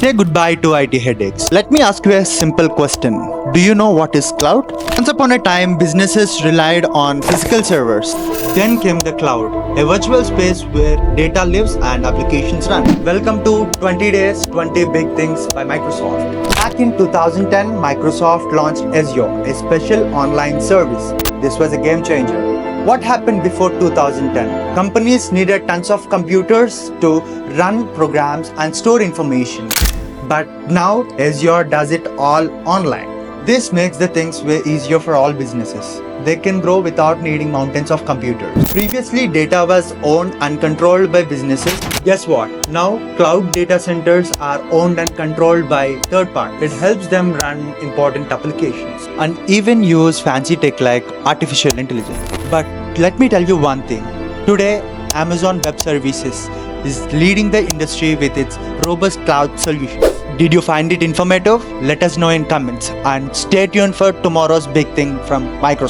Say goodbye to IT headaches. Let me ask you a simple question. Do you know what is cloud? Once upon a time, businesses relied on physical servers. Then came the cloud, a virtual space where data lives and applications run. Welcome to 20 Days, 20 Big Things by Microsoft. Back in 2010, Microsoft launched Azure, a special online service. This was a game changer. What happened before 2010? Companies needed tons of computers to run programs and store information. But now Azure does it all online. This makes the things way easier for all businesses. They can grow without needing mountains of computers. Previously, data was owned and controlled by businesses. Guess what? Now, cloud data centers are owned and controlled by third parties. It helps them run important applications and even use fancy tech like artificial intelligence. But let me tell you one thing. Today, Amazon Web Services is leading the industry with its robust cloud solutions. Did you find it informative? Let us know in comments and stay tuned for tomorrow's big thing from Microsoft.